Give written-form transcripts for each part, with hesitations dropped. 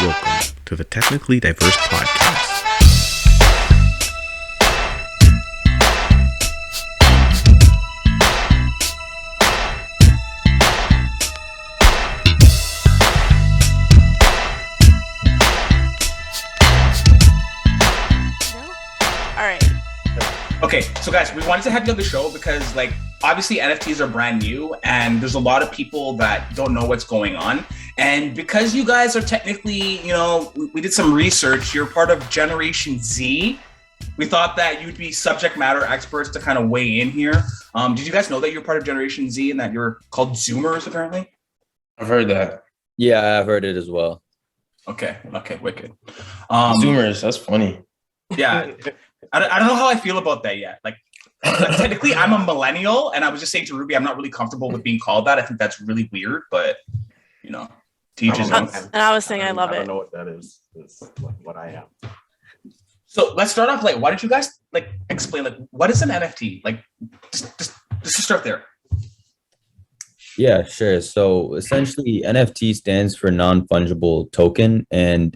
Welcome to the Technically Diverse Podcast. Okay, so guys, we wanted to have you on the show because, obviously NFTs are brand new and there's a lot of people that don't know what's going on. And because you guys are technically, we did some research, you're part of Generation Z. We thought that you'd be subject matter experts to kind of weigh in here. Did you guys know that you're part of Generation Z and that you're called Zoomers, apparently? I've heard that. Yeah, I've heard it as well. Okay, wicked. Zoomers, that's funny. Yeah. I don't know how I feel about that yet. Technically, I'm a millennial, and I was just saying to Ruby, I'm not really comfortable with being called that. I think that's really weird, but teach his own. And I was saying I love it. I don't know what that is. It's what I am. So let's start off. Why don't you guys explain what is an NFT? Just to start there. Yeah, sure. So essentially, NFT stands for non-fungible token, and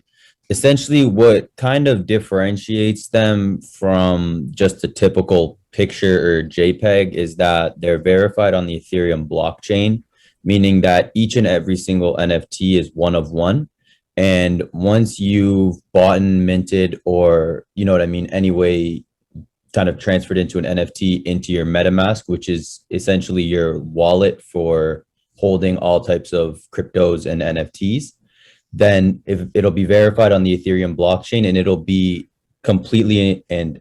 essentially what kind of differentiates them from just a typical picture or JPEG is that they're verified on the Ethereum blockchain, meaning that each and every single NFT is one of one. And once you've bought and minted, or, anyway, kind of transferred into an NFT into your MetaMask, which is essentially your wallet for holding all types of cryptos and NFTs, then if it'll be verified on the Ethereum blockchain, and it'll be completely and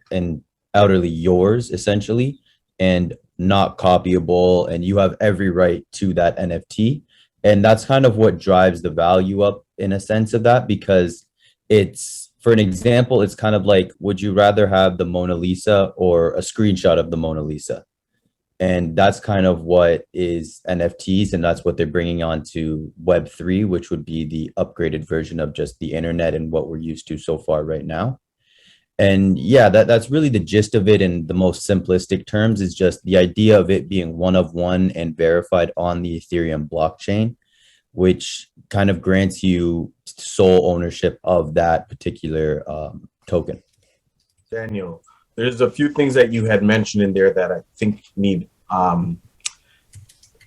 utterly yours, essentially, and not copyable, and you have every right to that NFT. And that's kind of what drives the value up in a sense of that, because it's, for an example, it's kind of like, would you rather have the Mona Lisa or a screenshot of the Mona Lisa? And that's kind of what is NFTs, and that's what they're bringing on to Web3, which would be the upgraded version of just the internet and what we're used to so far right now. And yeah, that's really the gist of it in the most simplistic terms, is just the idea of it being one of one and verified on the Ethereum blockchain, which kind of grants you sole ownership of that particular token. Daniel, there's a few things that you had mentioned in there that I think may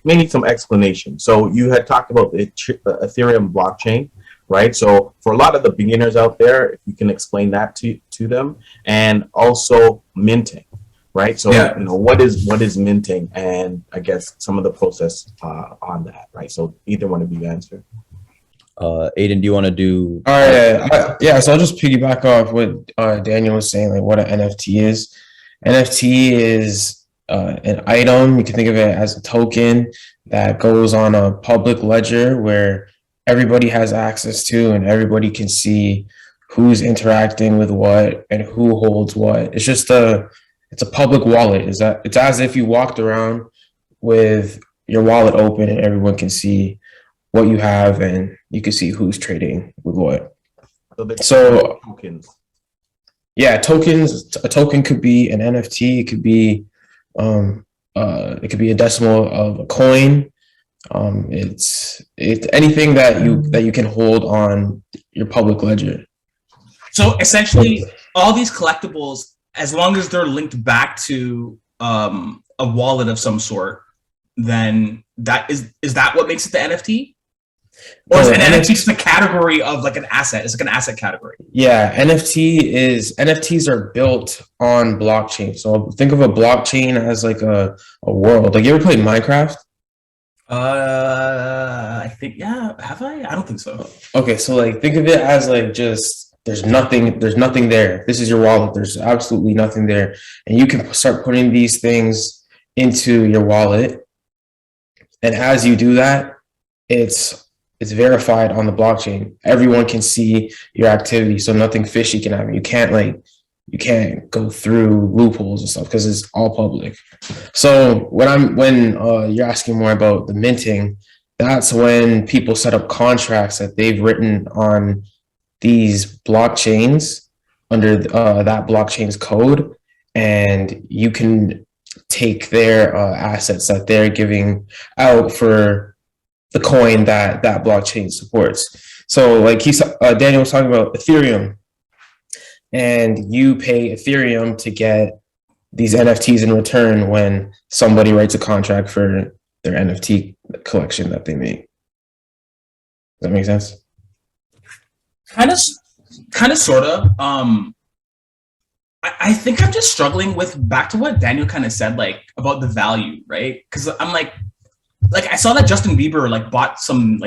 need some explanation. So you had talked about the Ethereum blockchain, right? So for a lot of the beginners out there, if you can explain that to them, and also minting, right? So what is minting, and I guess some of the process on that, right? So either one of you answer. Ayden, do you want to do? All right. So I'll just piggyback off what Daniel was saying, what an NFT is. NFT is an item. You can think of it as a token that goes on a public ledger where everybody has access to, and everybody can see who's interacting with what and who holds what. It's just it's a public wallet. It's as if you walked around with your wallet open and everyone can see what you have, and you can see who's trading with what. So tokens. Yeah, tokens. A token could be an NFT. It could be a decimal of a coin. It's anything that you can hold on your public ledger. So essentially, all these collectibles, as long as they're linked back to a wallet of some sort, then that is that what makes it the NFT? Or is an NFT just a category of an asset? It's an asset category. Yeah, NFTs are built on blockchain. So think of a blockchain as a world. You ever played Minecraft? I think, yeah. Have I? I don't think so. Okay, so think of it as just there's nothing there. This is your wallet. There's absolutely nothing there, and you can start putting these things into your wallet. And as you do that, it's verified on the blockchain. Everyone can see your activity, so nothing fishy can happen. You can't go through loopholes and stuff because it's all public. So when you're asking more about the minting, that's when people set up contracts that they've written on these blockchains under that blockchain's code, and you can take their assets that they're giving out for the coin that blockchain supports. So like Daniel was talking about Ethereum, and you pay Ethereum to get these NFTs in return when somebody writes a contract for their NFT collection that they make. Does that make sense? Kind of, sort of. I think I'm just struggling with back to what Daniel kind of said, like about the value, right? Because I'm like I saw that Justin Bieber like bought some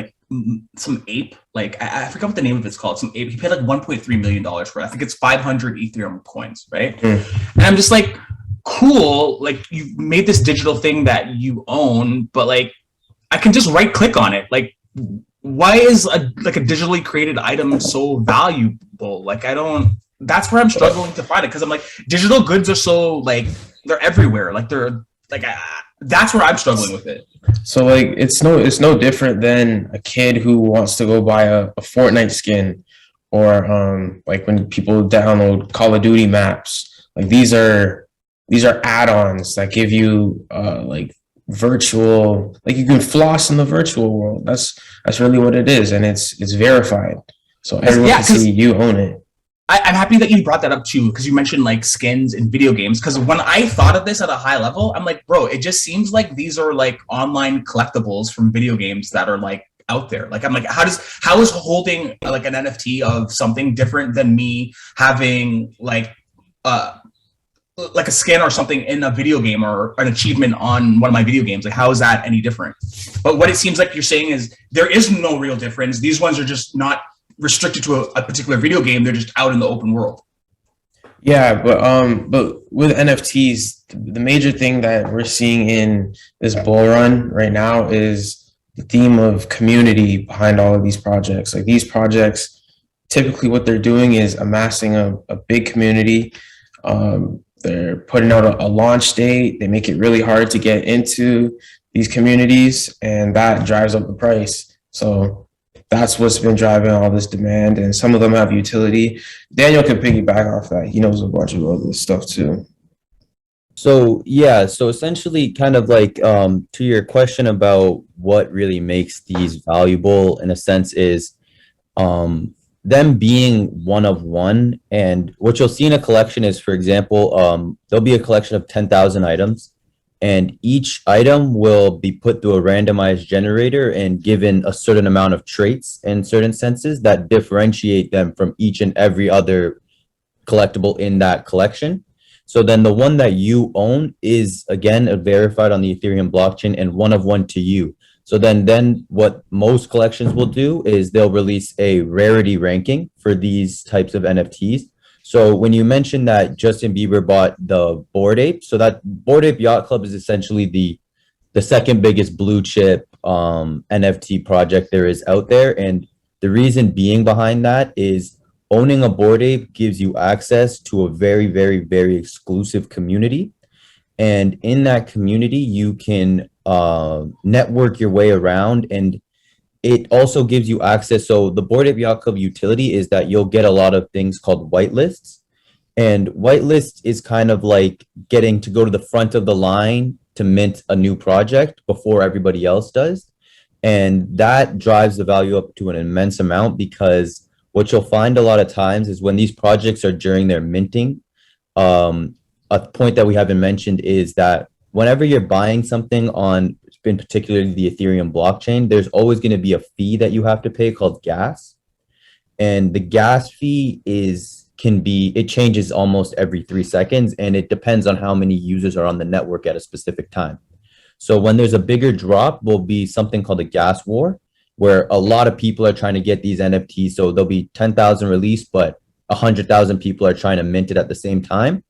ape, like I forgot what the name of it's called. Some ape. He paid like $1.3 million for it. I think it's 500 Ethereum coins, right? And I'm just like, cool. Like you made this digital thing that you own, but like I can just right click on it. Like, why is a digitally created item so valuable? Like I don't. That's where I'm struggling to find it, because I'm like, digital goods are so like they're everywhere. Like they're like that's where I'm struggling with it. So like it's no different than a kid who wants to go buy a Fortnite skin, or like when people download Call of Duty maps. Like these are add-ons that give you like virtual, like you can floss in the virtual world. That's really what it is, and it's verified, so everyone can see you own it. I'm happy that you brought that up too, because you mentioned like skins in video games. Because when I thought of this at a high level, I'm like, bro, it just seems like these are like online collectibles from video games that are like out there. Like I'm like, how is holding like an NFT of something different than me having like a skin or something in a video game, or an achievement on one of my video games? Like how is that any different? But what it seems like you're saying is there is no real difference. These ones are just not restricted to a particular video game. They're just out in the open world. Yeah, but with NFTs, the major thing that we're seeing in this bull run right now is the theme of community behind all of these projects. Like these projects, typically what they're doing is amassing a big community. They're putting out a launch date. They make it really hard to get into these communities, and that drives up the price. So that's what's been driving all this demand, and some of them have utility. Daniel can piggyback off that. He knows a bunch of other stuff too. So yeah, so essentially kind of like to your question about what really makes these valuable in a sense is them being one of one. And what you'll see in a collection is, for example, there'll be a collection of 10,000 items, and each item will be put through a randomized generator and given a certain amount of traits in certain senses that differentiate them from each and every other collectible in that collection. So then the one that you own is, again, verified on the Ethereum blockchain and one of one to you. So then what most collections will do is they'll release a rarity ranking for these types of NFTs. So when you mentioned that Justin Bieber bought the Bored Ape, so that Bored Ape Yacht Club is essentially the second biggest blue chip NFT project there is out there. And the reason being behind that is owning a Bored Ape gives you access to a very, very, very exclusive community. And in that community, you can network your way around, and it also gives you access. So the Bored Ape Yacht Club utility is that you'll get a lot of things called whitelists. And whitelist is kind of like getting to go to the front of the line to mint a new project before everybody else does. And that drives the value up to an immense amount, because what you'll find a lot of times is when these projects are during their minting, a point that we haven't mentioned is that whenever you're buying something on, in particular the Ethereum blockchain, there's always going to be a fee that you have to pay called gas. And the gas fee it changes almost every 3 seconds, and it depends on how many users are on the network at a specific time. So when there's a bigger drop, will be something called a gas war, where a lot of people are trying to get these NFTs. So there'll be 10,000 released, but 100,000 people are trying to mint it at the same time.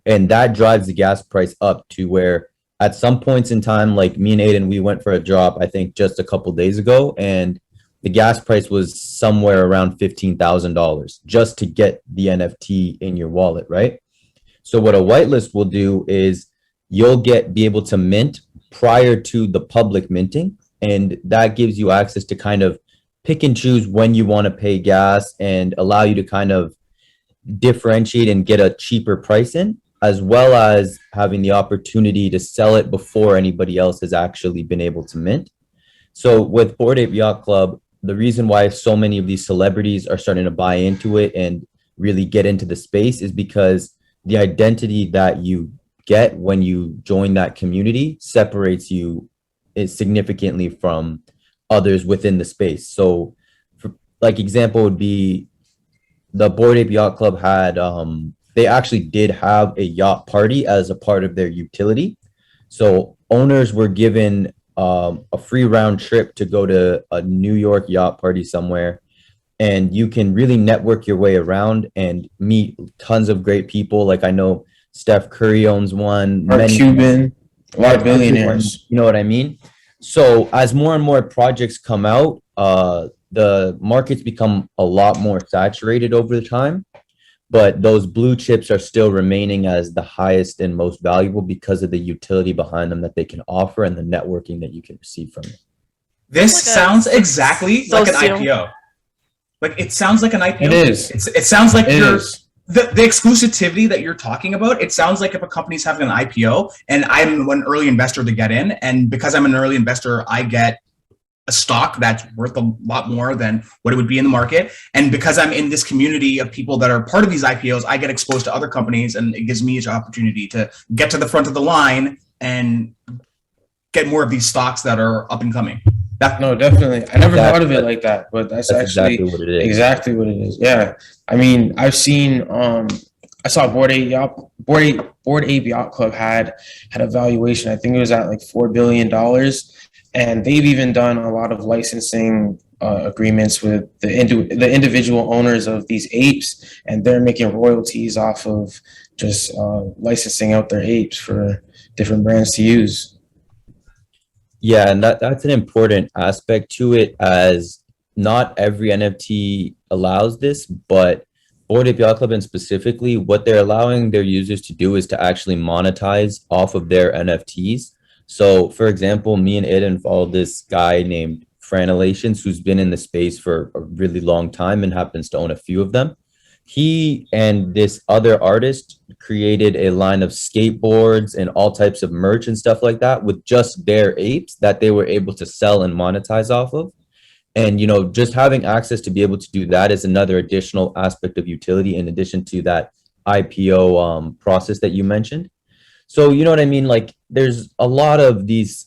And that drives the gas price up to where at some points in time, like me and Aiden, we went for a drop, I think just a couple days ago, and the gas price was somewhere around $15,000 just to get the NFT in your wallet, right? So what a whitelist will do is you'll be able to mint prior to the public minting, and that gives you access to kind of pick and choose when you want to pay gas and allow you to kind of differentiate and get a cheaper price in, as well as having the opportunity to sell it before anybody else has actually been able to mint. So with Bored Ape Yacht Club, the reason why so many of these celebrities are starting to buy into it and really get into the space is because the identity that you get when you join that community separates you significantly from others within the space. So, for, like example would be the Bored Ape Yacht Club had they actually did have a yacht party as a part of their utility. So owners were given a free round trip to go to a New York yacht party somewhere, and you can really network your way around and meet tons of great people. Like I know Steph Curry owns one, Mark Cuban, a lot of billionaires. you know what I mean? So as more and more projects come out, the markets become a lot more saturated over the time, but those blue chips are still remaining as the highest and most valuable because of the utility behind them that they can offer and the networking that you can receive from it. This sounds exactly like an IPO. Like it sounds like an IPO. It is. It sounds like the exclusivity that you're talking about. It sounds like if a company's having an IPO and I'm an early investor to get in, and because I'm an early investor, I get a stock that's worth a lot more than what it would be in the market. And because I'm in this community of people that are part of these IPOs, I get exposed to other companies, and it gives me an opportunity to get to the front of the line and get more of these stocks that are up and coming. No, definitely. I never thought of it like that, but that's actually exactly what it is. Yeah. I mean, I've seen, I saw Bored Ape Yacht Club had a valuation. I think it was at like $4 billion. And they've even done a lot of licensing agreements with the individual owners of these apes, and they're making royalties off of just licensing out their apes for different brands to use. Yeah, and that's an important aspect to it, as not every NFT allows this, but Bored Ape Yacht Club and specifically what they're allowing their users to do is to actually monetize off of their NFTs. So, for example, me and Ayden followed this guy named Franelations, who's been in the space for a really long time and happens to own a few of them. He and this other artist created a line of skateboards and all types of merch and stuff like that with just their apes that they were able to sell and monetize off of. And, you know, just having access to be able to do that is another additional aspect of utility in addition to that IPO process that you mentioned. So, you know what I mean? Like there's a lot of these,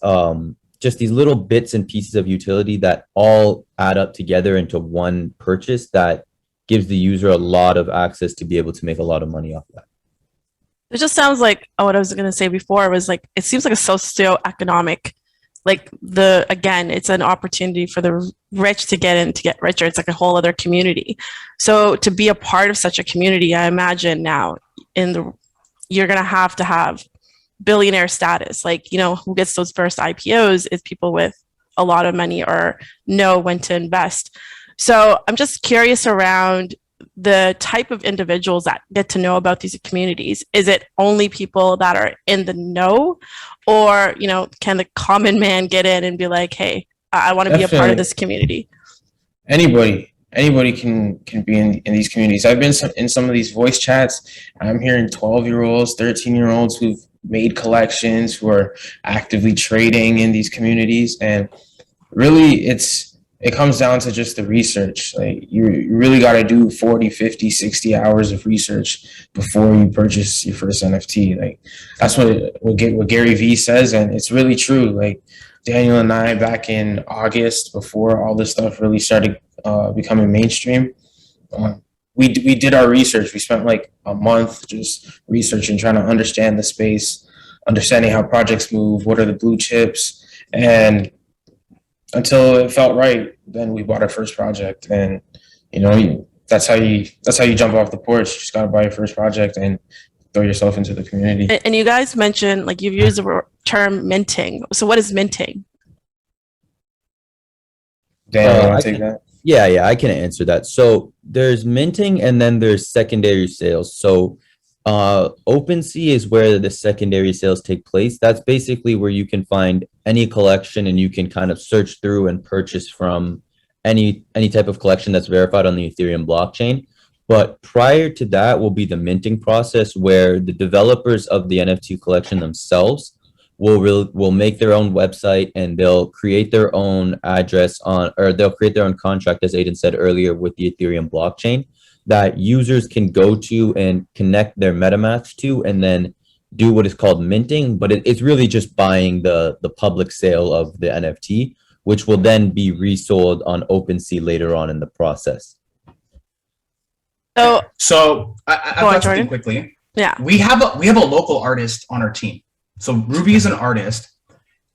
just these little bits and pieces of utility that all add up together into one purchase that gives the user a lot of access to be able to make a lot of money off of that. It just sounds like, what I was going to say before was like, it seems like a socioeconomic, like again, it's an opportunity for the rich to get in, to get richer. It's like a whole other community. So to be a part of such a community, I imagine now you're going to have billionaire status. Like, you know, who gets those first IPOs is people with a lot of money or know when to invest. So I'm just curious around the type of individuals that get to know about these communities. Is it only people that are in the know, or, you know, can the common man get in and be like, hey, I want to be a part of this community? Anybody can be in these communities. I've been in some of these voice chats. I'm hearing 12-year-olds, 13-year-olds who've made collections, who are actively trading in these communities. And really it comes down to just the research. Like you really got to do 40, 50, 60 hours of research before you purchase your first NFT. Like that's what Gary Vee says. And it's really true. Like Daniel and I, back in August, before all this stuff really started becoming mainstream, we did our research. We spent like a month just researching, trying to understand the space, understanding how projects move, what are the blue chips, and until it felt right, then we bought our first project. And you know, that's how you jump off the porch. You just gotta buy your first project and throw yourself into the community. And you guys mentioned, like, you've used the term minting. So what is minting? Dan, you want to take that? Yeah, I can answer that. So there's minting and then there's secondary sales. So OpenSea is where the secondary sales take place. That's basically where you can find any collection and you can kind of search through and purchase from any type of collection that's verified on the Ethereum blockchain. But prior to that will be the minting process, where the developers of the NFT collection themselves will make their own website, and they'll create their own address on, or they'll create their own contract, as Ayden said earlier, with the Ethereum blockchain that users can go to and connect their MetaMask to, and then do what is called minting. But it's really just buying the public sale of the NFT, which will then be resold on OpenSea later on in the process. So I've got something quickly. Yeah, we have a local artist on our team. So Ruby is an artist.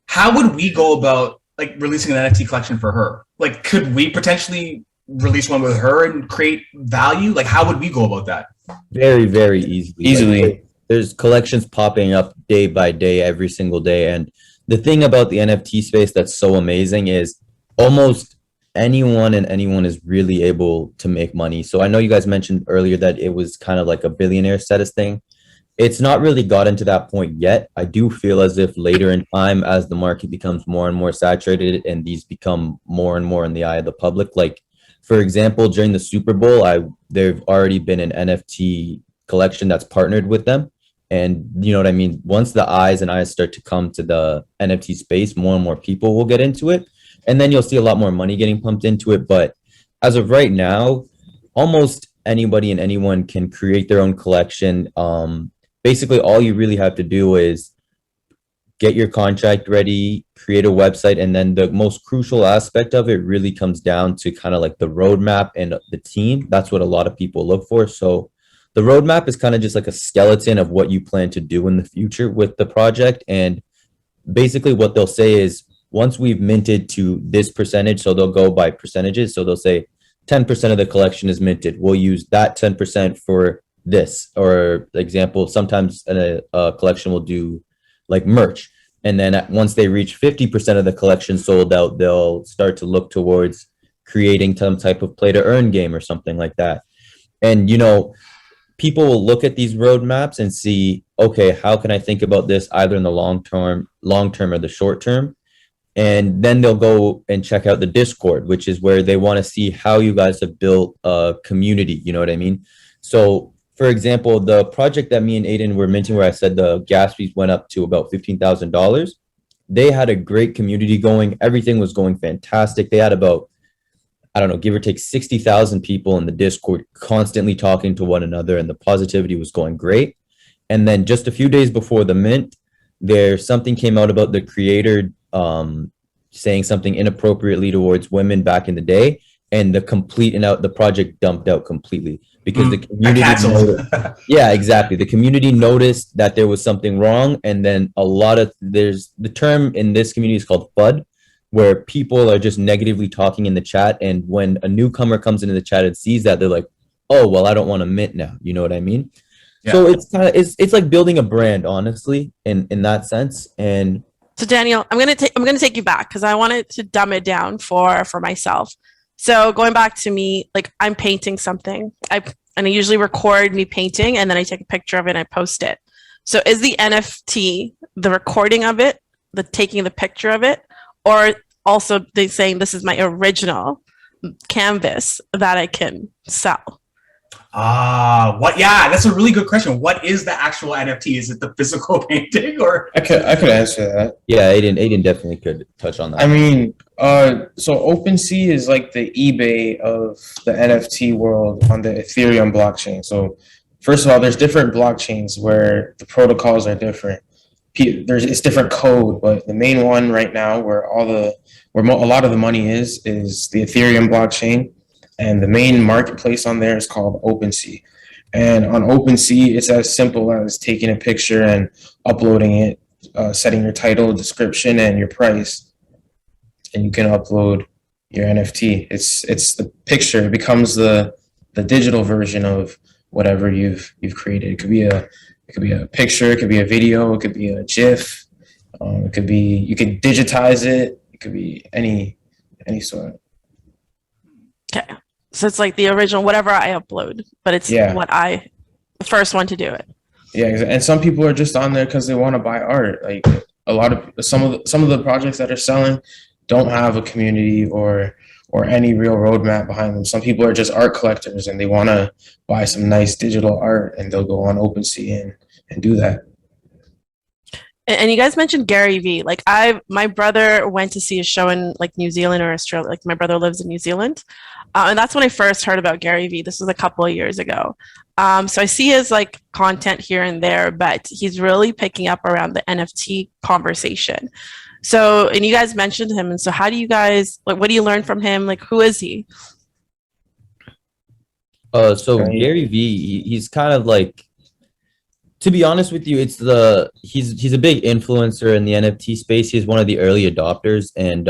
How would we go about like releasing an NFT collection for her? Like, could we potentially release one with her and create value? Like, how would we go about that? Very, very easily. Like, there's collections popping up day by day, every single day. And the thing about the NFT space that's so amazing is almost anyone is really able to make money. So I know you guys mentioned earlier that it was kind of like a billionaire status thing. It's not really gotten to that point yet. I do feel as if later in time, as the market becomes more and more saturated and these become more and more in the eye of the public, like for example, during the Super Bowl, there've already been an NFT collection that's partnered with them. And you know what I mean? Once the eyes start to come to the NFT space, more and more people will get into it. And then you'll see a lot more money getting pumped into it. But as of right now, almost anybody and anyone can create their own collection. Basically, all you really have to do is get your contract ready, create a website, and then the most crucial aspect of it really comes down to kind of like the roadmap and the team. That's what a lot of people look for. So the roadmap is kind of just like a skeleton of what you plan to do in the future with the project. And basically what they'll say is, once we've minted to this percentage, so they'll go by percentages. So they'll say 10% of the collection is minted. We'll use that 10% for this. Or example, sometimes a collection will do like merch. And then once they reach 50% of the collection sold out, they'll start to look towards creating some type of play to earn game or something like that. And, you know, people will look at these roadmaps and see, okay, how can I think about this either in the long term or the short term? And then they'll go and check out the Discord, which is where they want to see how you guys have built a community. You know what I mean? So for example, the project that me and Ayden were minting, where I said the gas fees went up to about $15,000, they had a great community going. Everything was going fantastic. They had about, I don't know, give or take 60,000 people in the Discord constantly talking to one another, and the positivity was going great. And then just a few days before the mint, something came out about the creator saying something inappropriately towards women back in the day, and the project dumped out completely because the community yeah, exactly. The community noticed that there was something wrong, and then there's the term in this community is called FUD, where people are just negatively talking in the chat, and when a newcomer comes into the chat and sees that, they're like, oh, well, I don't want to mint now. You know what I mean? Yeah. So it's like building a brand, honestly, in that sense. And so Daniel, I'm gonna take you back because I wanted to dumb it down for myself. So going back to me, like I'm painting something, I usually record me painting, and then I take a picture of it and I post it. So is the NFT the recording of it, the taking the picture of it, or also they saying this is my original canvas that I can sell? Yeah, that's a really good question. What is the actual NFT? Is it the physical painting, or? I could answer that. Yeah, Ayden definitely could touch on that. I mean, so OpenSea is like the eBay of the NFT world on the Ethereum blockchain. So first of all, there's different blockchains where the protocols are different. It's different code, but the main one right now where a lot of the money is the Ethereum blockchain. And the main marketplace on there is called OpenSea. And on OpenSea, it's as simple as taking a picture and uploading it, setting your title, description, and your price. And you can upload your NFT. It's the picture. It becomes the digital version of whatever you've created. It could be a picture, it could be a video, it could be a GIF, you could digitize it, it could be any sort. Okay. So it's like the original, whatever I upload, but it's the first one to do it. Yeah, and some people are just on there because they want to buy art. Like some of the projects that are selling don't have a community or any real roadmap behind them. Some people are just art collectors and they want to buy some nice digital art, and they'll go on OpenSea and do that. And you guys mentioned Gary Vee. Like my brother went to see a show in like New Zealand or Australia. Like my brother lives in New Zealand, and that's when I first heard about Gary Vee. This was a couple of years ago. So I see his like content here and there, but he's really picking up around the NFT conversation. So, and you guys mentioned him, and so how do you guys like? What do you learn from him? Like, who is he? So Right. Gary Vee, he's kind of like, to be honest with you, he's a big influencer in the NFT space. He's one of the early adopters, and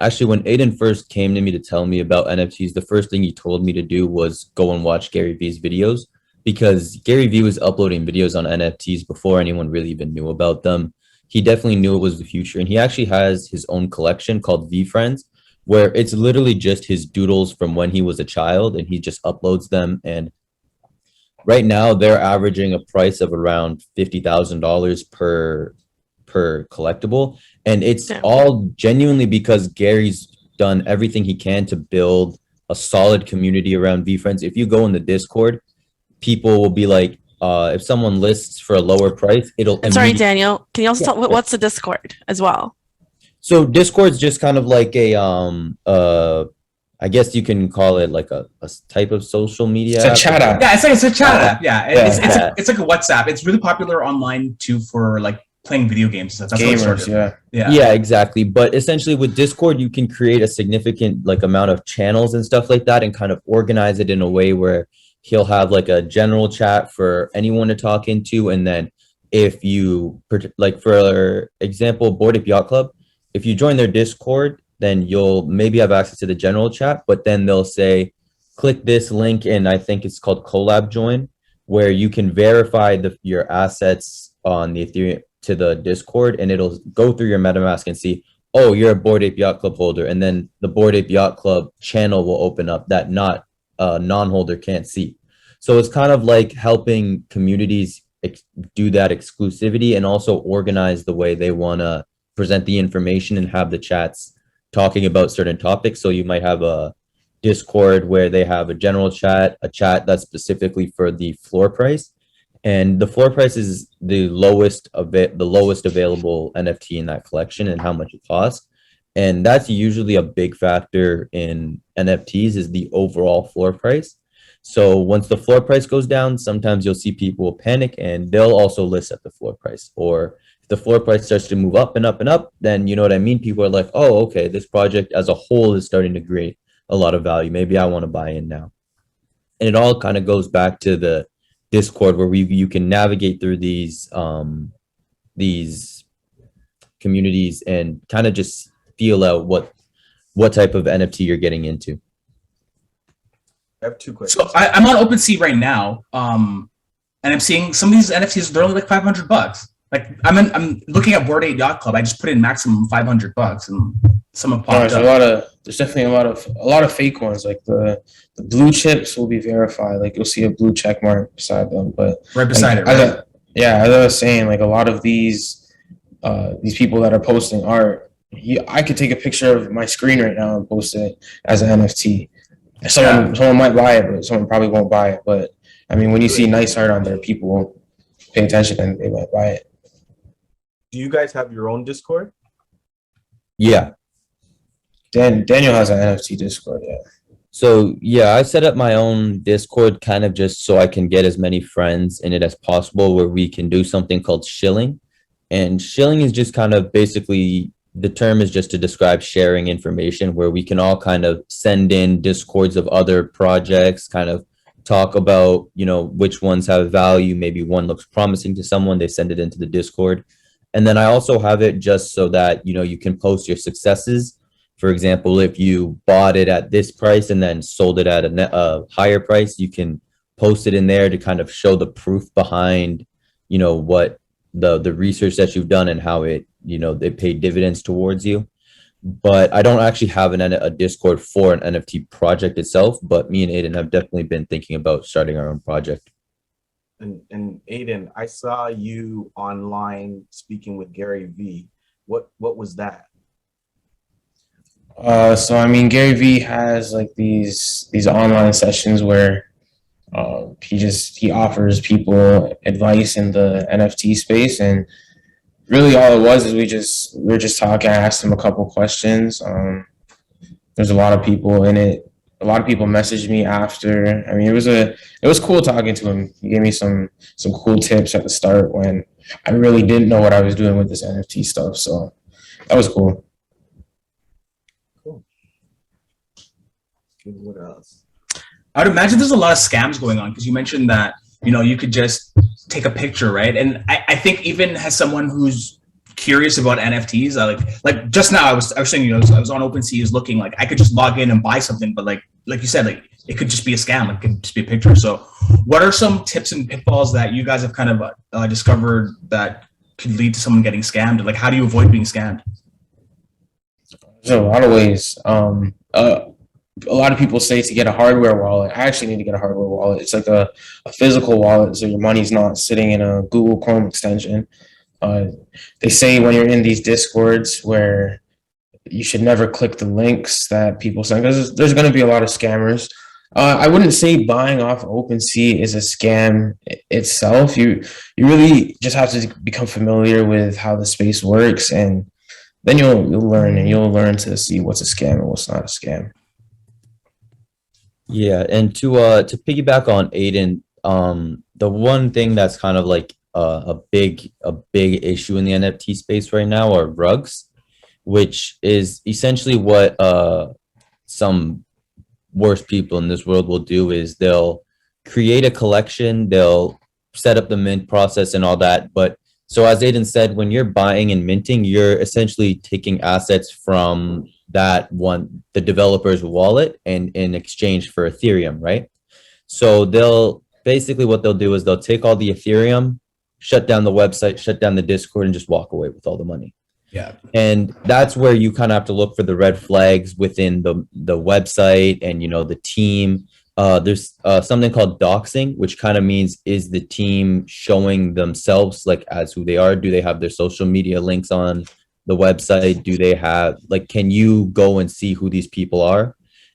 actually, when Aiden first came to me to tell me about NFTs, the first thing he told me to do was go and watch Gary Vee's videos, because Gary Vee was uploading videos on NFTs before anyone really even knew about them. He definitely knew it was the future, and he actually has his own collection called V Friends, where it's literally just his doodles from when he was a child, and he just uploads them. And right now, they're averaging a price of around $50,000 per collectible, and it's Yeah. all genuinely because Gary's done everything he can to build a solid community around V Friends. If you go in the Discord, people will be like, if someone lists for a lower price, it'll And sorry, immediately. Daniel. Can you also tell what's the Discord as well? So Discord's just kind of like a I guess you can call it like a type of social media It's a app. chat app. Yeah, it's a chat app. Yeah, it's, Yeah. it's, a, it's like a WhatsApp. It's really popular online too for like playing video games. That's how it Gamers, started. yeah. Yeah, exactly. But essentially with Discord, you can create a significant like amount of channels and stuff like that, and kind of organize it in a way where he'll have like a general chat for anyone to talk into. And then if you, like for example, Board Ape Yacht Club, if you join their Discord, then you'll maybe have access to the general chat, but then they'll say, click this link, and I think it's called collab join, where you can verify your assets on the Ethereum to the Discord, and it'll go through your MetaMask and see, oh, you're a Bored Ape Yacht Club holder, and then the Bored Ape Yacht Club channel will open up that non-holder can't see. So it's kind of like helping communities do that exclusivity and also organize the way they want to present the information and have the chats talking about certain topics. So you might have a Discord where they have a general chat, a chat that's specifically for the floor price, and the floor price is the lowest available NFT in that collection and how much it costs. And that's usually a big factor in NFTs, is the overall floor price. So once the floor price goes down, sometimes you'll see people panic and they'll also list at the floor price. Or if the floor price starts to move up and up and up, then you know what I mean? People are like, oh, okay, this project as a whole is starting to create a lot of value. Maybe I want to buy in now. And it all kind of goes back to the Discord, where you can navigate through these communities and kind of just feel out what type of NFT you're getting into. I have two questions. So I'm on OpenSea right now, and I'm seeing some of these NFTs. They're only like $500. Like I'm looking at Bored Ape Yacht Club. I just put in maximum $500, and some have popped up. There's definitely a lot of fake ones. Like the blue chips will be verified. Like you'll see a blue check mark beside them, but Right beside it, like, right? as I was saying, like a lot of these people that are posting art, I could take a picture of my screen right now and post it as an NFT. Someone might buy it, but someone probably won't buy it. But I mean, when you see nice art on there, people won't pay attention and they might buy it. Do you guys have your own Discord? Yeah. Daniel has an NFT Discord, yeah. So yeah, I set up my own Discord kind of just so I can get as many friends in it as possible, where we can do something called shilling. And shilling is just kind of basically, the term is just to describe sharing information, where we can all kind of send in Discords of other projects, kind of talk about, you know, which ones have value. Maybe one looks promising to someone, they send it into the Discord. And then I also have it just so that, you know, you can post your successes. For example, if you bought it at this price and then sold it at a higher price, you can post it in there to kind of show the proof behind, you know, what the research that you've done and how it, you know, they pay dividends towards you. But I don't actually have a Discord for an NFT project itself, but me and Aiden have definitely been thinking about starting our own project. And Aiden, I saw you online speaking with Gary Vee. What was that? So I mean, Gary Vee has like these online sessions where he offers people advice in the NFT space, and really all it was is we were just talking. I asked him a couple questions. There's a lot of people in it. A lot of people messaged me after. I mean, it was cool talking to him. He gave me some cool tips at the start when I really didn't know what I was doing with this NFT stuff. So that was cool. Cool. What else? I would imagine there's a lot of scams going on because you mentioned that, you know, you could just take a picture, right? And I think even as someone who's curious about NFTs, like just now I was saying, you know, I was on OpenSea, is looking like I could just log in and buy something, but like you said, like it could just be a scam, like it could just be a picture. So what are some tips and pitfalls that you guys have kind of discovered that could lead to someone getting scammed? Like how do you avoid being scammed? There's a lot of ways. A lot of people say to get a hardware wallet. I actually need to get a hardware wallet. It's like a physical wallet, so your money's not sitting in a Google Chrome extension. They say when you're in these Discords where you should never click the links that people send because there's going to be a lot of scammers. I wouldn't say buying off OpenSea is a scam itself. You really just have to become familiar with how the space works, and then you'll learn to see what's a scam and what's not a scam. Yeah, and to piggyback on Aiden, the one thing that's kind of like a big issue in the NFT space right now are rugs, which is essentially what some worst people in this world will do is they'll create a collection, they'll set up the mint process and all that. But so as Aiden said, when you're buying and minting, you're essentially taking assets from the developer's wallet and in exchange for Ethereum, right? So what they'll do is they'll take all the Ethereum, shut down the website, shut down the Discord, and just walk away with all the money. Yeah. And that's where you kind of have to look for the red flags within the website and, you know, the team. There's something called doxing, which kind of means, is the team showing themselves like as who they are? Do they have their social media links on the website? Do they have, like, can you go and see who these people are?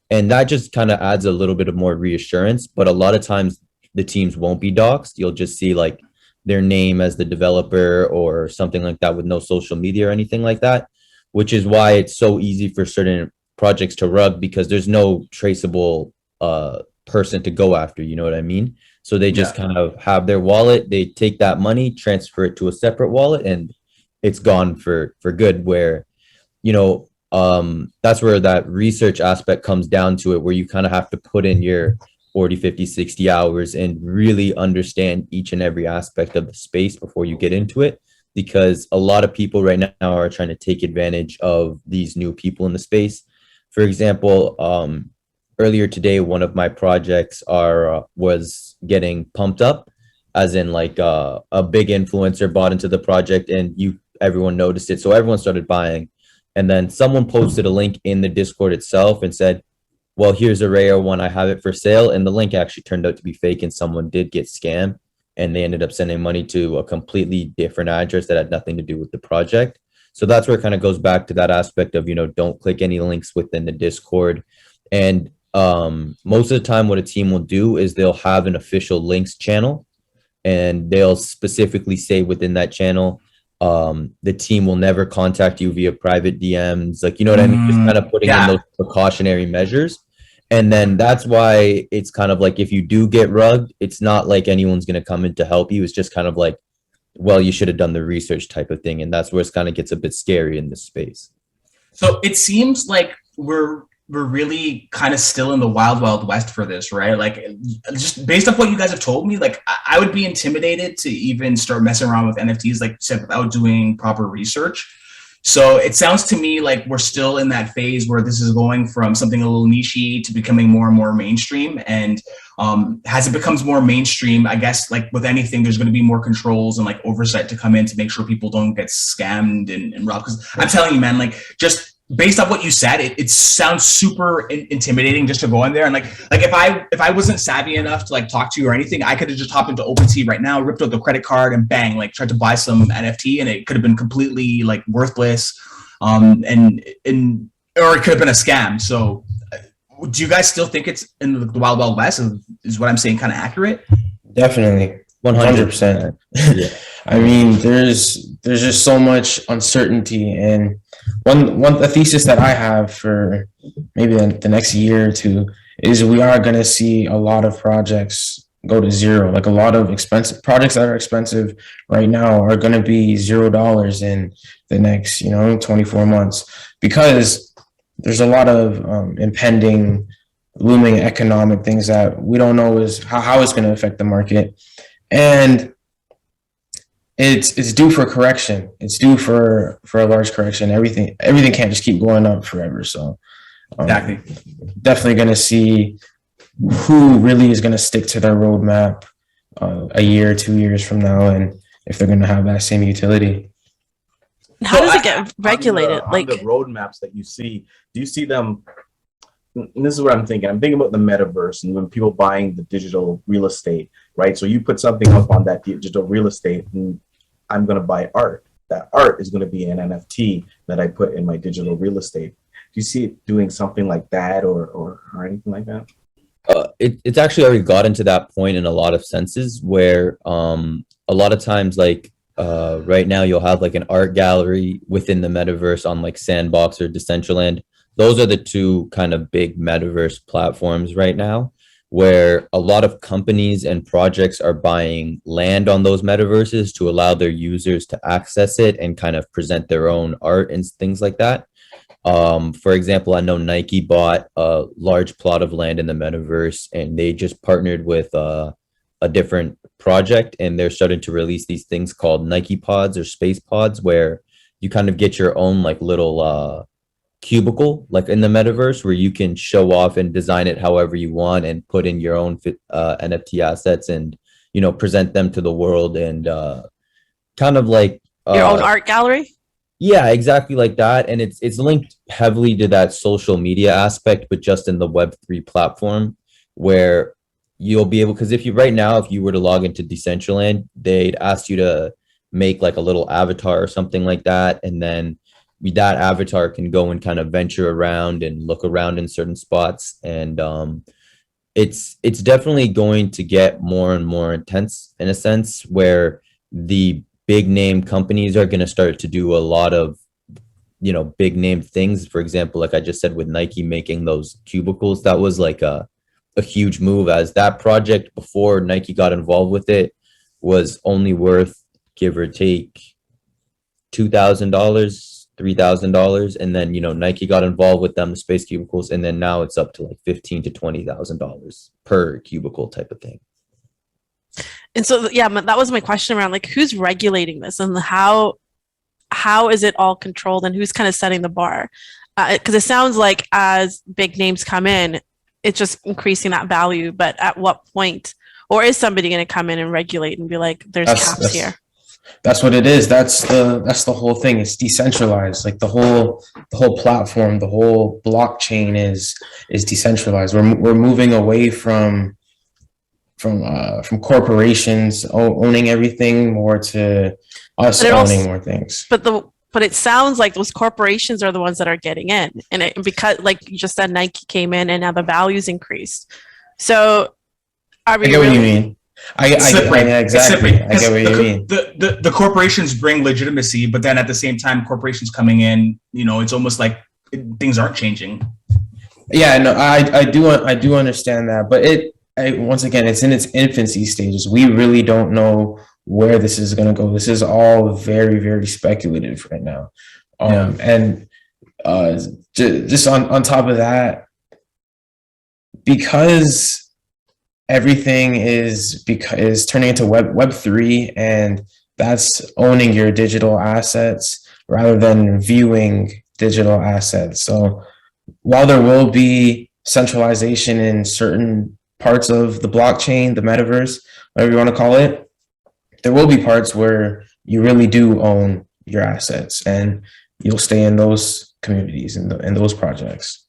And that just kind of adds a little bit of more reassurance. But a lot of times the teams won't be doxed. You'll just see like their name as the developer or something like that with no social media or anything like that, which is why it's so easy for certain projects to rug, because there's no traceable person to go after, you know what I mean? So they just kind of have their wallet, they take that money, transfer it to a separate wallet, and it's gone for good. Where, you know, that's where that research aspect comes down to it, where you kind of have to put in your 40, 50, 60 hours and really understand each and every aspect of the space before you get into it. Because a lot of people right now are trying to take advantage of these new people in the space. For example, earlier today, one of my projects was getting pumped up, as in like a big influencer bought into the project and everyone noticed it. So everyone started buying. And then someone posted a link in the Discord itself and said, well, here's a rare one, I have it for sale. And the link actually turned out to be fake, and someone did get scammed, and they ended up sending money to a completely different address that had nothing to do with the project. So that's where it kind of goes back to that aspect of, you know, don't click any links within the Discord. And most of the time what a team will do is they'll have an official links channel, and they'll specifically say within that channel, the team will never contact you via private DMs, like, you know what I mean? Just kind of putting in those precautionary measures. And then that's why it's kind of like, if you do get rugged, it's not like anyone's going to come in to help you. It's just kind of like, well, you should have done the research type of thing. And that's where it kind of gets a bit scary in this space. So it seems like we're really kind of still in the wild west for this, right? Like, just based off what you guys have told me, like I would be intimidated to even start messing around with NFTs, like you said, without doing proper research. So it sounds to me like we're still in that phase where this is going from something a little niche-y to becoming more and more mainstream. And as it becomes more mainstream, I guess, like with anything, there's going to be more controls and like oversight to come in to make sure people don't get scammed and robbed. Because I'm telling you, man, like just based on what you said, it sounds super intimidating just to go in there. And like if I wasn't savvy enough to like talk to you or anything, I could have just hopped into OpenSea right now, ripped out the credit card, and bang, like tried to buy some NFT, and it could have been completely like worthless, or it could have been a scam. So do you guys still think it's in the wild west? Is what I'm saying kind of accurate? Definitely. 100%. Yeah. I mean, there's there's just so much uncertainty. And one the thesis that I have for maybe the next year or two is we are going to see a lot of projects go to zero. Like a lot of expensive projects that are expensive right now are going to be $0 in the next 24 months, because there's a lot of impending, looming economic things that we don't know is how it's going to affect the market. And it's due for correction. It's due for a large correction. Everything can't just keep going up forever. So Exactly. definitely going to see who really is going to stick to their roadmap a year, 2 years from now, and if they're going to have that same utility. How does it get regulated? On the roadmaps that you see, do you see them? And this is what I'm thinking. I'm thinking about the metaverse and when people buying the digital real estate, right? So you put something up on that digital real estate, and I'm going to buy art. That art is going to be an NFT that I put in my digital real estate. Do you see it doing something like that or anything like that? It's actually already gotten to that point in a lot of senses where a lot of times, like right now, you'll have like an art gallery within the metaverse on like Sandbox or Decentraland. Those are the two kind of big metaverse platforms right now, where a lot of companies and projects are buying land on those metaverses to allow their users to access it and kind of present their own art and things like that. For example, I know Nike bought a large plot of land in the metaverse, and they just partnered with a different project, and they're starting to release these things called Nike pods or space pods, where you kind of get your own like little cubicle like in the metaverse, where you can show off and design it however you want and put in your own NFT assets and present them to the world, and kind of like Your own art gallery? yeah, exactly like that. And it's linked heavily to that social media aspect, but just in the Web3 platform, where you'll be able, because if you were to log into Decentraland, they'd ask you to make like a little avatar or something like that, and then that avatar can go and kind of venture around and look around in certain spots. And it's definitely going to get more and more intense in a sense, where the big name companies are going to start to do a lot of big name things. For example, like I just said, with Nike making those cubicles, that was like a huge move, as that project before Nike got involved with it was only worth, give or take, $2,000, $3,000, and then Nike got involved with them, the space cubicles, and then now it's up to like $15,000 to $20,000 per cubicle type of thing. And so, yeah, that was my question around like who's regulating this and how is it all controlled and who's kind of setting the bar? Because it sounds like as big names come in, it's just increasing that value. But at what point, or is somebody going to come in and regulate and be like, "There's caps here"? That's what it is. That's the whole thing. It's decentralized. Like the whole platform, the whole blockchain is decentralized. We're moving away from corporations owning everything more to us owning more things. But it sounds like those corporations are the ones that are getting in, and because like you just said, Nike came in and now the value's increased. So are we? I get what you mean. Exactly. I get what you mean. The corporations bring legitimacy, but then at the same time, corporations coming in, it's almost like things aren't changing. Yeah, no, I do understand that, but once again, it's in its infancy stages. We really don't know where this is going to go. This is all very, very speculative right now. And just on top of that, because everything is turning into Web3, and that's owning your digital assets rather than viewing digital assets. So while there will be centralization in certain parts of the blockchain, the metaverse, whatever you want to call it, there will be parts where you really do own your assets and you'll stay in those communities and those projects.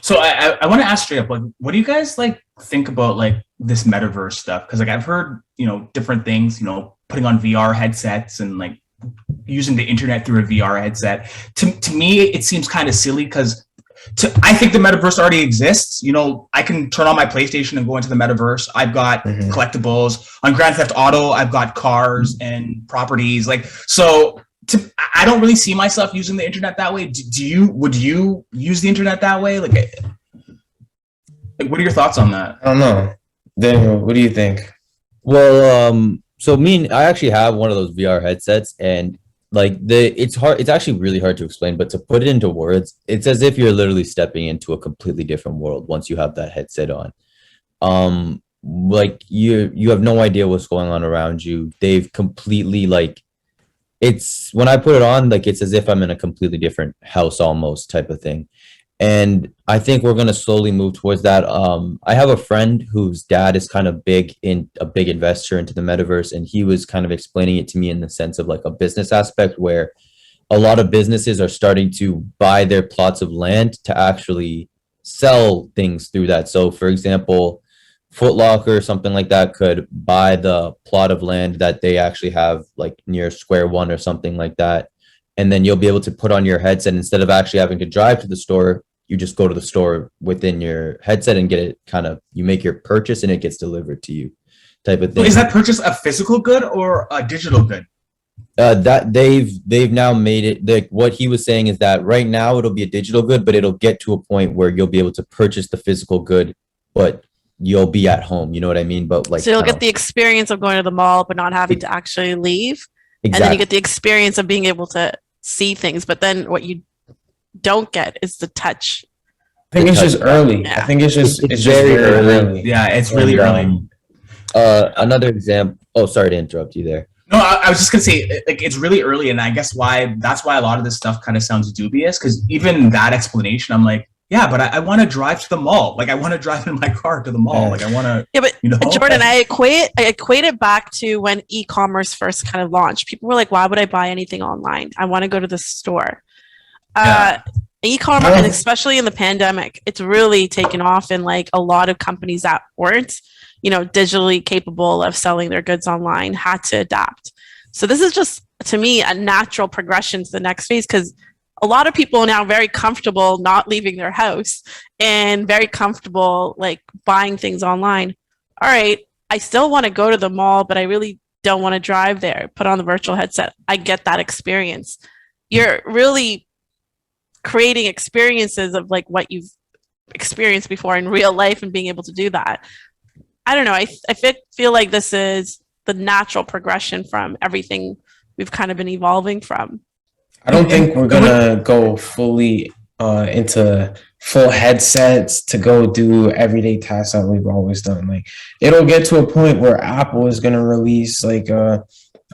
So I want to ask straight up, like, what do you guys like think about like this metaverse stuff? Because like I've heard, different things, putting on VR headsets and like using the internet through a VR headset. To me, it seems kind of silly because I think the metaverse already exists. I can turn on my PlayStation and go into the metaverse. I've got collectibles on Grand Theft Auto. I've got cars and properties. I don't really see myself using the internet that way. Would you use the internet that way? Like, what are your thoughts on that? I don't know. Daniel, what do you think? Well, I actually have one of those VR headsets, and it's hard. It's actually really hard to explain, but to put it into words, it's as if you're literally stepping into a completely different world once you have that headset on. You have no idea what's going on around you. They've completely it's when I put it on, it's as if I'm in a completely different house almost type of thing. And I think we're going to slowly move towards that. I have a friend whose dad is kind of a big investor into the metaverse. And he was kind of explaining it to me in the sense of a business aspect where a lot of businesses are starting to buy their plots of land to actually sell things through that. So for example, Foot Locker or something like that could buy the plot of land that they actually have near Square One or something like that. And then you'll be able to put on your headset instead of actually having to drive to the store. You just go to the store within your headset and get it you make your purchase and it gets delivered to you type of thing. Is that purchase a physical good or a digital good? That they've now made it what he was saying is that right now it'll be a digital good, but it'll get to a point where you'll be able to purchase the physical good, but you'll be at home. You know what I mean? But so you'll get the experience of going to the mall, but not having to actually leave. Exactly. And then you get the experience of being able to see things, but then what you don't get is the touch. I think it's just early. Yeah. I think it's just very early. Yeah, it's really early. Another example. Oh, sorry to interrupt you there. No, I was just gonna say, it's really early, and I guess that's why a lot of this stuff kind of sounds dubious. Because even that explanation, I'm like, yeah, but I want to drive to the mall. I want to drive in my car to the mall. I want to. Yeah, but Jordan, I equate it back to when e-commerce first kind of launched. People were like, "Why would I buy anything online? I want to go to the store." E-commerce, and especially in the pandemic, it's really taken off in a lot of companies that weren't, digitally capable of selling their goods online had to adapt. So this is just, to me, a natural progression to the next phase because a lot of people are now very comfortable not leaving their house and very comfortable buying things online. All right, I still want to go to the mall, but I really don't want to drive there. Put on the virtual headset. I get that experience. You're really creating experiences of what you've experienced before in real life and being able to do that. I don't know. I feel like this is the natural progression from everything we've kind of been evolving from. I don't think we're gonna go fully into full headsets to go do everyday tasks that we've always done. It'll get to a point where Apple is gonna release a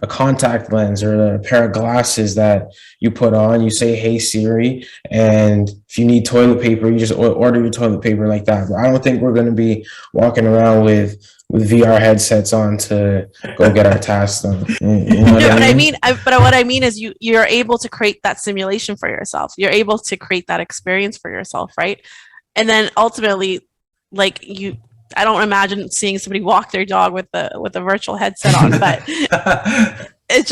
contact lens or a pair of glasses that you put on. You say, "Hey Siri," and if you need toilet paper, you just order your toilet paper like that. But I don't think we're gonna be walking around with VR headsets on to go get our tasks done. What I mean? But what I mean is you're able to create that simulation for yourself. You're able to create that experience for yourself, right? And then ultimately, I don't imagine seeing somebody walk their dog with a virtual headset on, but it's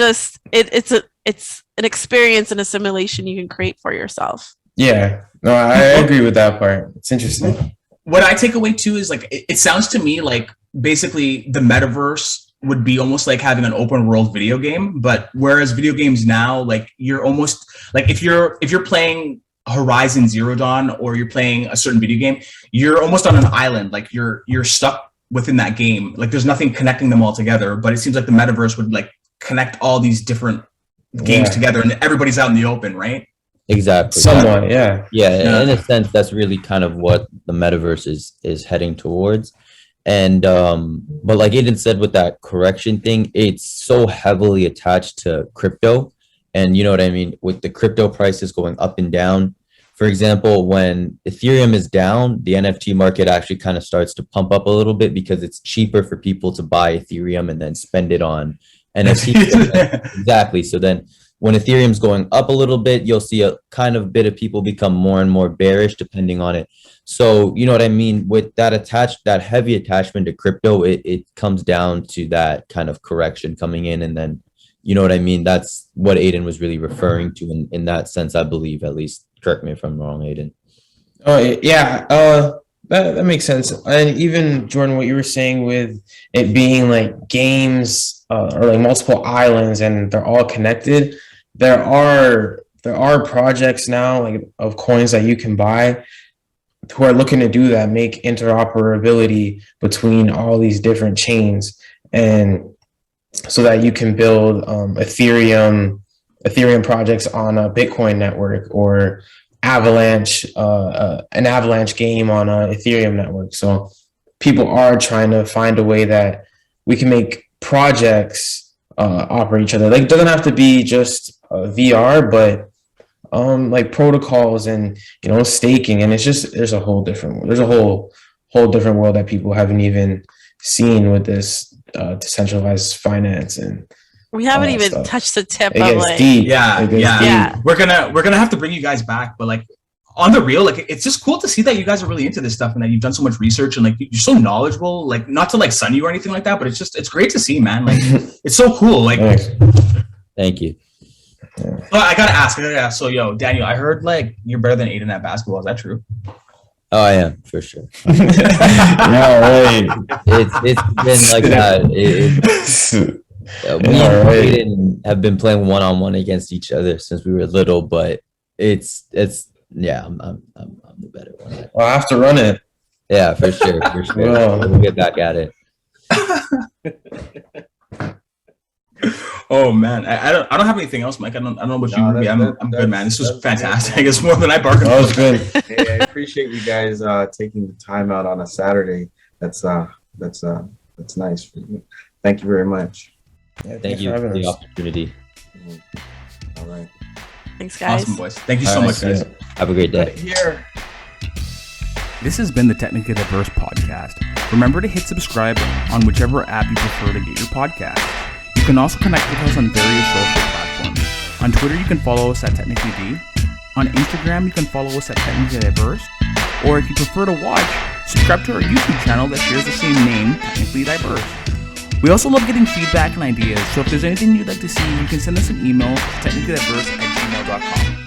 an experience and a simulation you can create for yourself. Yeah, no, I agree with that part. It's interesting. What I take away too is it sounds to me like basically the metaverse would be almost like having an open world video game, but whereas video games now, you're almost if you're playing Horizon Zero Dawn or you're playing a certain video game, you're almost on an island. You're stuck within that game. There's nothing connecting them all together. But it seems like the metaverse would connect all these different games together, and everybody's out in the open, right? Exactly. Somewhat, yeah. Yeah, in a sense, that's really kind of what the metaverse is heading towards. And but like Ayden said with that correction thing, it's so heavily attached to crypto. And you know what I mean? With the crypto prices going up and down, for example, when Ethereum is down, the NFT market actually kind of starts to pump up a little bit because it's cheaper for people to buy Ethereum and then spend it on NFT. Exactly. So then when Ethereum's going up a little bit, you'll see a kind of bit of people become more and more bearish depending on it. So, you know what I mean? With that heavy attachment to crypto, it comes down to that kind of correction coming in. And then, you know what I mean? That's what Ayden was really referring to in that sense, I believe, at least. Correct me if I'm wrong, Ayden. Oh yeah, that makes sense. And even Jordan, what you were saying with it being like games or like multiple islands and they're all connected, there are projects now like of coins that you can buy who are looking to do that, make interoperability between all these different chains, and so that you can build Ethereum projects on a Bitcoin network, or Avalanche, an Avalanche game on a Ethereum network. So people are trying to find a way that we can make projects operate each other. Like it doesn't have to be just VR, but like protocols and staking, and it's just there's a whole different world that people haven't even seen with this decentralized finance, and We haven't that even stuff. touched the tip It of gets like, deep. Yeah, It gets yeah. deep. Yeah. We're gonna have to bring you guys back, but like on the real, like it's just cool to see that you guys are really into this stuff and that you've done so much research and like you're so knowledgeable. Like not to like sun you or anything like that, but it's great to see, man. Like it's so cool. Like Thanks. Thank you. but I gotta ask. So yo, Daniel, I heard like you're better than Ayden at basketball. Is that true? Oh, I am for sure. Yeah, right. It's been like that. Me and Ayden have been playing one-on-one against each other since we were little, but it's yeah, I'm the better one. Well, I have to run it. Yeah, for sure. Yeah. We'll get back at it. Oh man, I don't have anything else, Mike. I don't know about you, Ruby. I'm good, man. This was fantastic. I guess more than I bargained. That was good. Hey, I appreciate you guys taking the time out on a Saturday. That's nice. Thank you very much. Yeah, Thank you for the opportunity. All right. thanks guys. Awesome, boys. Thank you so All right, much, guys. Have a great day. Here. This has been the Technically Diverse podcast. Remember to hit subscribe on whichever app you prefer to get your podcast. You can also connect with us on various social platforms. On Twitter, you can follow us at TechnicallyD. On Instagram, you can follow us at Technically Diverse. Or if you prefer to watch, subscribe to our YouTube channel that shares the same name, Technically Diverse. We also love getting feedback and ideas, so if there's anything you'd like to see, you can send us an email to technicallydiverse@gmail.com.